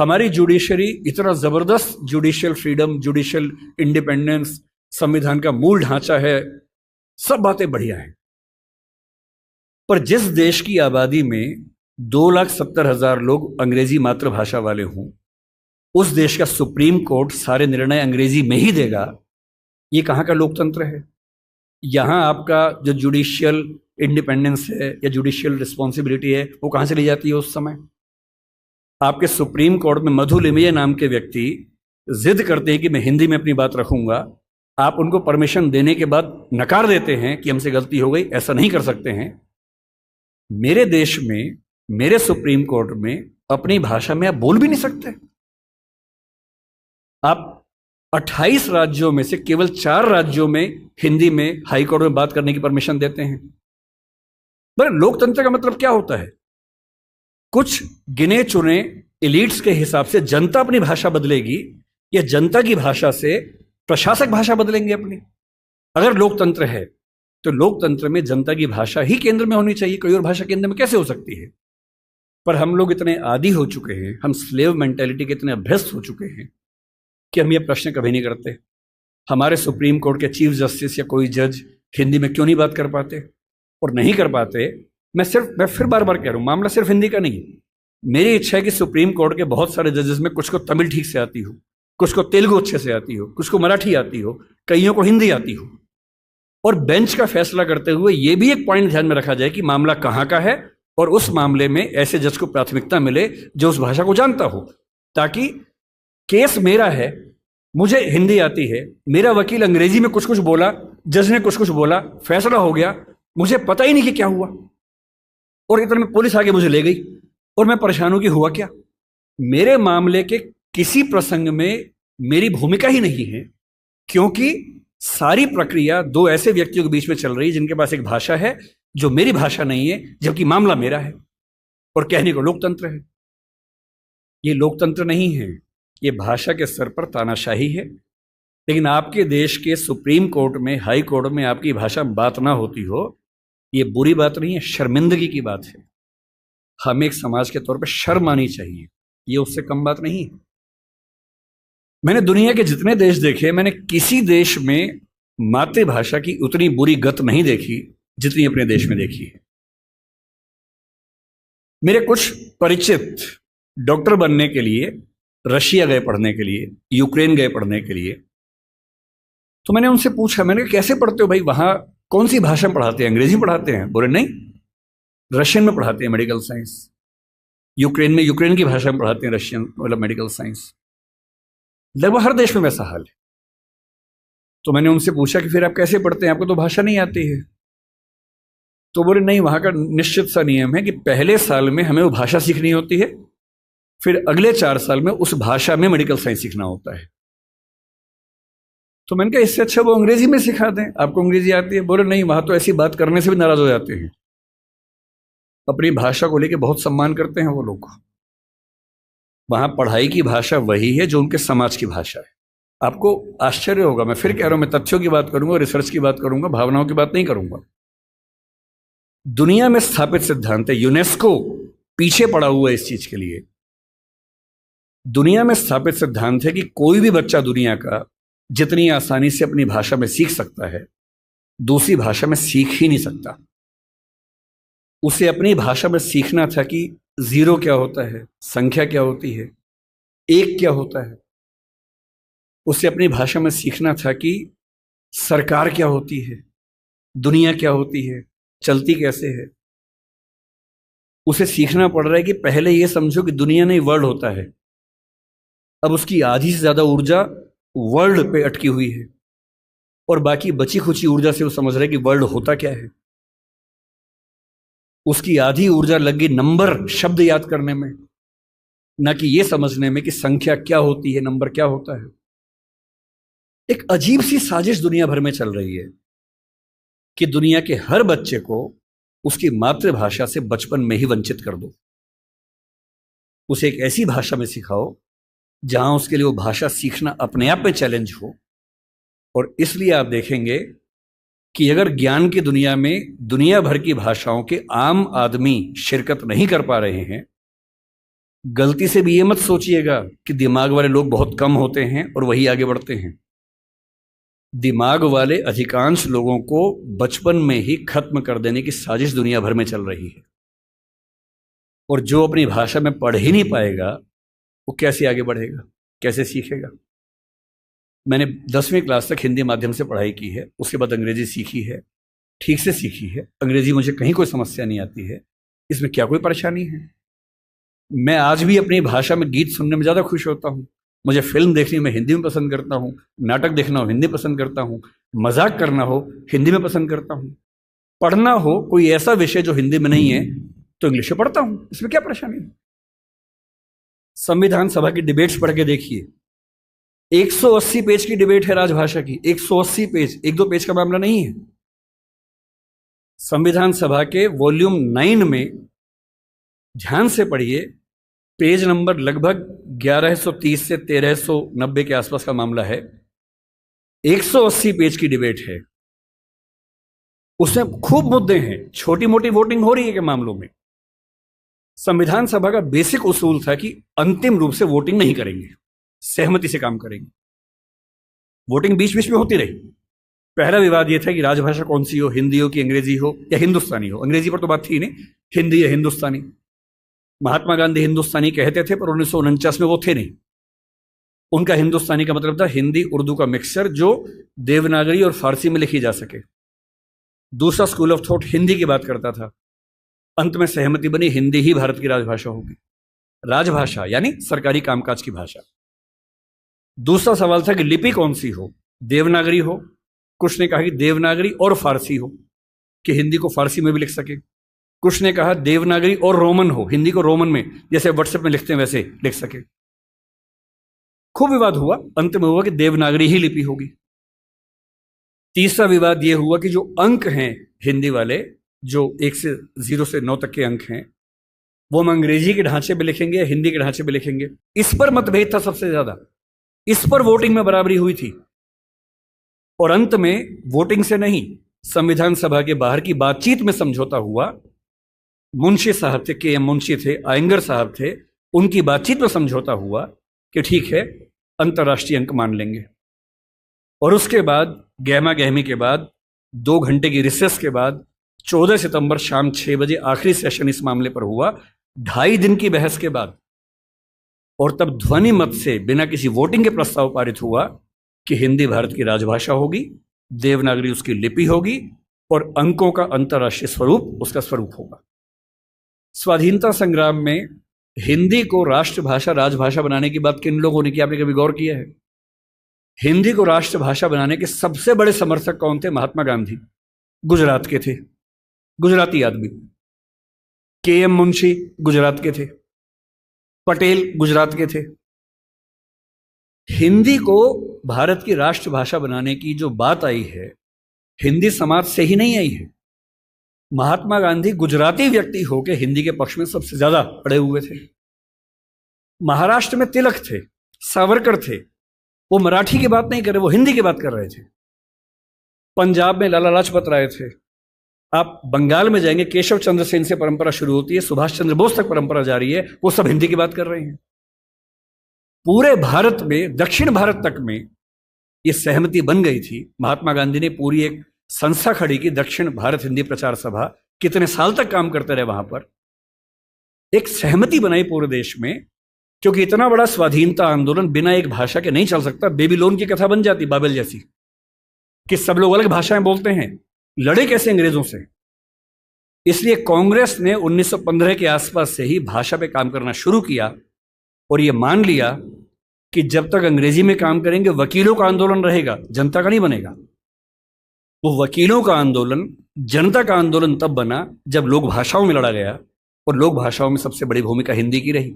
हमारी जुडिशरी इतना जबरदस्त जुडिशियल फ्रीडम, जुडिशियल इंडिपेंडेंस, संविधान का मूल ढांचा है, सब बातें बढ़िया हैं। पर जिस देश की आबादी में 2,70,000 लोग अंग्रेजी मातृभाषा वाले हों, उस देश का सुप्रीम कोर्ट सारे निर्णय अंग्रेजी में ही देगा, ये कहाँ का लोकतंत्र है? यहाँ आपका जो जुडिशियल इंडिपेंडेंस है या जुडिशियल रिस्पॉन्सिबिलिटी है, वो कहाँ से ली जाती है उस समय? आपके सुप्रीम कोर्ट में मधु लिमये नाम के व्यक्ति जिद करते हैं कि मैं हिंदी में अपनी बात रखूंगा, आप उनको परमिशन देने के बाद नकार देते हैं कि हमसे गलती हो गई, ऐसा नहीं कर सकते हैं। मेरे देश में, मेरे सुप्रीम कोर्ट में अपनी भाषा में आप बोल भी नहीं सकते। आप 28 राज्यों में से केवल 4 राज्यों में हिंदी में हाई कोर्ट में बात करने की परमिशन देते हैं। पर लोकतंत्र का मतलब क्या होता है? कुछ गिने चुने एलिट्स के हिसाब से जनता अपनी भाषा बदलेगी या जनता की भाषा से प्रशासक भाषा बदलेंगे अपनी? अगर लोकतंत्र है तो लोकतंत्र में जनता की भाषा ही केंद्र में होनी चाहिए, कोई और भाषा केंद्र में कैसे हो सकती है? पर हम लोग इतने आदी हो चुके हैं, हम स्लेव मेंटेलिटी के इतने अभ्यस्त हो चुके हैं कि हम ये प्रश्न कभी नहीं करते। हमारे सुप्रीम कोर्ट के चीफ जस्टिस या कोई जज हिंदी में क्यों नहीं बात कर पाते? और नहीं कर पाते, मैं फिर बार बार कह रहा हूं, मामला सिर्फ हिंदी का नहीं। मेरी इच्छा है कि सुप्रीम कोर्ट के बहुत सारे जजेस में कुछ को तमिल ठीक से आती हो, कुछ को तेलुगु अच्छे से आती हो, कुछ को मराठी आती हो, कईयों को हिंदी आती हो। और बेंच का फैसला करते हुए यह भी एक पॉइंट ध्यान में रखा जाए कि मामला कहां का है और उस मामले में ऐसे जज को प्राथमिकता मिले जो उस भाषा को जानता हो, ताकि केस मेरा है, मुझे हिंदी आती है, मेरा वकील अंग्रेजी में कुछ कुछ बोला, जज ने कुछ कुछ बोला, फैसला हो गया, मुझे पता ही नहीं कि क्या हुआ, और इतने में पुलिस आके मुझे ले गई और मैं परेशान हूं कि हुआ क्या। मेरे मामले के किसी प्रसंग में मेरी भूमिका ही नहीं है, क्योंकि सारी प्रक्रिया दो ऐसे व्यक्तियों के बीच में चल रही है जिनके पास एक भाषा है जो मेरी भाषा नहीं है, जबकि मामला मेरा है, और कहने को लोकतंत्र है। ये लोकतंत्र नहीं है, ये भाषा के स्तर पर तानाशाही है। लेकिन आपके देश के सुप्रीम कोर्ट में, हाई कोर्ट में आपकी भाषा में बात ना होती हो, ये बुरी बात नहीं है, शर्मिंदगी की बात है। हमें एक समाज के तौर पर शर्म आनी चाहिए, ये उससे कम बात नहीं है। मैंने दुनिया के जितने देश देखे, मैंने किसी देश में मातृभाषा की उतनी बुरी गत नहीं देखी जितनी अपने देश में देखी है। मेरे कुछ परिचित डॉक्टर बनने के लिए रशिया गए पढ़ने के लिए, यूक्रेन गए पढ़ने के लिए। तो मैंने उनसे पूछा, मैंने कहा कैसे पढ़ते हो भाई, वहां कौन सी भाषा में पढ़ाते हैं? अंग्रेजी पढ़ाते हैं? बोले नहीं, रशियन में पढ़ाते हैं मेडिकल साइंस। यूक्रेन में यूक्रेन की भाषा में पढ़ाते हैं रशियन, मतलब मेडिकल साइंस। लगभग हर देश में वैसा हाल है। तो मैंने उनसे पूछा कि फिर आप कैसे पढ़ते हैं, आपको तो भाषा नहीं आती है? तो बोले नहीं, वहां का निश्चित सा नियम है कि पहले साल में हमें वो भाषा सीखनी होती है, फिर अगले 4 साल में उस भाषा में मेडिकल साइंस सीखना होता है। तो मैंने कहा इससे अच्छा वो अंग्रेजी में सिखा दें, आपको अंग्रेजी आती है। बोले नहीं, वहां तो ऐसी बात करने से भी नाराज हो जाते हैं, अपनी भाषा को लेकर बहुत सम्मान करते हैं वो लोग। वहां पढ़ाई की भाषा वही है जो उनके समाज की भाषा है। आपको आश्चर्य होगा, मैं फिर कह रहा हूं, मैं तथ्यों की बात करूंगा, रिसर्च की बात करूंगा, भावनाओं की बात नहीं करूंगा। दुनिया में स्थापित सिद्धांत है, यूनेस्को पीछे पड़ा हुआ है इस चीज के लिए। दुनिया में स्थापित सिद्धांत है कि कोई भी बच्चा दुनिया का जितनी आसानी से अपनी भाषा में सीख सकता है, दूसरी भाषा में सीख ही नहीं सकता। उसे अपनी भाषा में सीखना था कि 0 क्या होता है, संख्या क्या होती है, 1 क्या होता है। उसे अपनी भाषा में सीखना था कि सरकार क्या होती है, दुनिया क्या होती है, चलती कैसे है। उसे सीखना पड़ रहा है कि पहले यह समझो कि दुनिया नहीं वर्ल्ड होता है। अब उसकी आधी से ज्यादा ऊर्जा वर्ल्ड पे अटकी हुई है और बाकी बची खुची ऊर्जा से वो समझ रहा है कि वर्ल्ड होता क्या है। उसकी आधी ऊर्जा लगी नंबर, शब्द याद करने में, ना कि यह समझने में कि संख्या क्या होती है, नंबर क्या होता है। एक अजीब सी साजिश दुनिया भर में चल रही है कि दुनिया के हर बच्चे को उसकी मातृभाषा से बचपन में ही वंचित कर दो। उसे एक ऐसी भाषा में सिखाओ जहां उसके लिए वो भाषा सीखना अपने आप में चैलेंज हो। और इसलिए आप देखेंगे कि अगर ज्ञान की दुनिया में दुनिया भर की भाषाओं के आम आदमी शिरकत नहीं कर पा रहे हैं, गलती से भी ये मत सोचिएगा कि दिमाग वाले लोग बहुत कम होते हैं और वही आगे बढ़ते हैं। दिमाग वाले अधिकांश लोगों को बचपन में ही खत्म कर देने की साजिश दुनिया भर में चल रही है, और जो अपनी भाषा में पढ़ ही नहीं पाएगा वो कैसे आगे बढ़ेगा, कैसे सीखेगा। मैंने 10वीं क्लास तक हिंदी माध्यम से पढ़ाई की है, उसके बाद अंग्रेजी सीखी है, ठीक से सीखी है। अंग्रेजी मुझे कहीं कोई समस्या नहीं आती है, इसमें क्या कोई परेशानी है। मैं आज भी अपनी भाषा में गीत सुनने में ज़्यादा खुश होता हूँ। मुझे फिल्म देखनी मैं हिंदी में पसंद करता हूँ, नाटक देखना हो हिंदी पसंद करता हूँ, मजाक करना हो हिंदी में पसंद करता हूँ, पढ़ना हो कोई ऐसा विषय जो हिंदी में नहीं है तो इंग्लिश में पढ़ता हूँ, इसमें क्या परेशानी है। संविधान सभा की डिबेट्स पढ़ के देखिए, 180 पेज की डिबेट है राजभाषा की, 180 पेज, 1-2 पेज का मामला नहीं है। संविधान सभा के वॉल्यूम 9 में ध्यान से पढ़िए, पेज नंबर लगभग 1130 से 1390 के आसपास का मामला है। 180 पेज की डिबेट है, उसमें खूब मुद्दे हैं, छोटी मोटी वोटिंग हो रही है के मामलों में। संविधान सभा का बेसिक उसूल था कि अंतिम रूप से वोटिंग नहीं करेंगे, सहमति से काम करेंगे। वोटिंग बीच बीच में होती रही। पहला विवाद यह था कि राजभाषा कौन सी हो, हिंदी हो कि अंग्रेजी हो या हिंदुस्तानी हो। अंग्रेजी पर तो बात थी नहीं, हिंदी या हिंदुस्तानी। महात्मा गांधी हिंदुस्तानी कहते थे पर 1949 में वो थे नहीं। उनका हिंदुस्तानी का मतलब था हिंदी उर्दू का मिक्सचर जो देवनागरी और फारसी में लिखी जा सके। दूसरा स्कूल ऑफ थॉट हिंदी की बात करता था। अंत में सहमति बनी हिंदी ही भारत की राजभाषा होगी, राजभाषा यानी सरकारी कामकाज की भाषा। दूसरा सवाल था कि लिपि कौन सी हो, देवनागरी हो, कुछ ने कहा कि देवनागरी और फारसी हो कि हिंदी को फारसी में भी लिख सके, कुछ ने कहा देवनागरी और रोमन हो, हिंदी को रोमन में जैसे व्हाट्सएप में लिखते हैं वैसे लिख सके। खूब विवाद हुआ, अंत में हुआ कि देवनागरी ही लिपि होगी। तीसरा विवाद यह हुआ कि जो अंक हैं हिंदी वाले, जो 1 से 0 से 9 तक के अंक हैं, वो हम अंग्रेजी के ढांचे में लिखेंगे या हिंदी के ढांचे में लिखेंगे। इस पर मतभेद था सबसे ज्यादा, इस पर वोटिंग में बराबरी हुई थी। और अंत में वोटिंग से नहीं, संविधान सभा के बाहर की बातचीत में समझौता हुआ। मुंशी साहब थे, के एम मुंशी थे, आयंगर साहब थे, उनकी बातचीत में समझौता हुआ कि ठीक है अंतर्राष्ट्रीय अंक मान लेंगे। और उसके बाद गहमा गहमी के बाद 2 घंटे की रिसेस के बाद 14 सितंबर शाम 6 बजे आखिरी सेशन इस मामले पर हुआ, 2.5 दिन की बहस के बाद। और तब ध्वनि मत से बिना किसी वोटिंग के प्रस्ताव पारित हुआ कि हिंदी भारत की राजभाषा होगी, देवनागरी उसकी लिपि होगी और अंकों का अंतर्राष्ट्रीय स्वरूप उसका स्वरूप होगा। स्वाधीनता संग्राम में हिंदी को राष्ट्रभाषा राजभाषा बनाने की बात किन लोगों ने की, आपने कभी गौर किया है? हिंदी को राष्ट्रभाषा बनाने के सबसे बड़े समर्थक कौन थे? महात्मा गांधी, गुजरात के थे, गुजराती आदमी। के एम मुंशी गुजरात के थे, पटेल गुजरात के थे। हिंदी को भारत की राष्ट्रभाषा बनाने की जो बात आई है, हिंदी समाज से ही नहीं आई है। महात्मा गांधी गुजराती व्यक्ति होकर हिंदी के पक्ष में सबसे ज्यादा अड़े हुए थे। महाराष्ट्र में तिलक थे, सावरकर थे, वो मराठी की बात नहीं कर रहे, वो हिंदी की बात कर रहे थे। पंजाब में लाला लाजपत राय थे। आप बंगाल में जाएंगे, केशव चंद्र सेन से परंपरा शुरू होती है, सुभाष चंद्र बोस तक परंपरा जारी है, वो सब हिंदी की बात कर रहे हैं। पूरे भारत में, दक्षिण भारत तक में ये सहमति बन गई थी। महात्मा गांधी ने पूरी एक संस्था खड़ी की, दक्षिण भारत हिंदी प्रचार सभा। कितने साल तक काम करते रहे वहां पर, एक सहमति बनाई पूरे देश में, क्योंकि इतना बड़ा स्वाधीनता आंदोलन बिना एक भाषा के नहीं चल सकता। बेबीलोन की कथा बन जाती, बाबेल जैसी, कि सब लोग अलग भाषाएं बोलते हैं, लड़े कैसे अंग्रेजों से। इसलिए कांग्रेस ने 1915 के आसपास से ही भाषा पे काम करना शुरू किया और यह मान लिया कि जब तक अंग्रेजी में काम करेंगे वकीलों का आंदोलन रहेगा, जनता का नहीं बनेगा। वो वकीलों का आंदोलन जनता का आंदोलन तब बना जब लोक भाषाओं में लड़ा गया, और लोक भाषाओं में सबसे बड़ी भूमिका हिंदी की रही।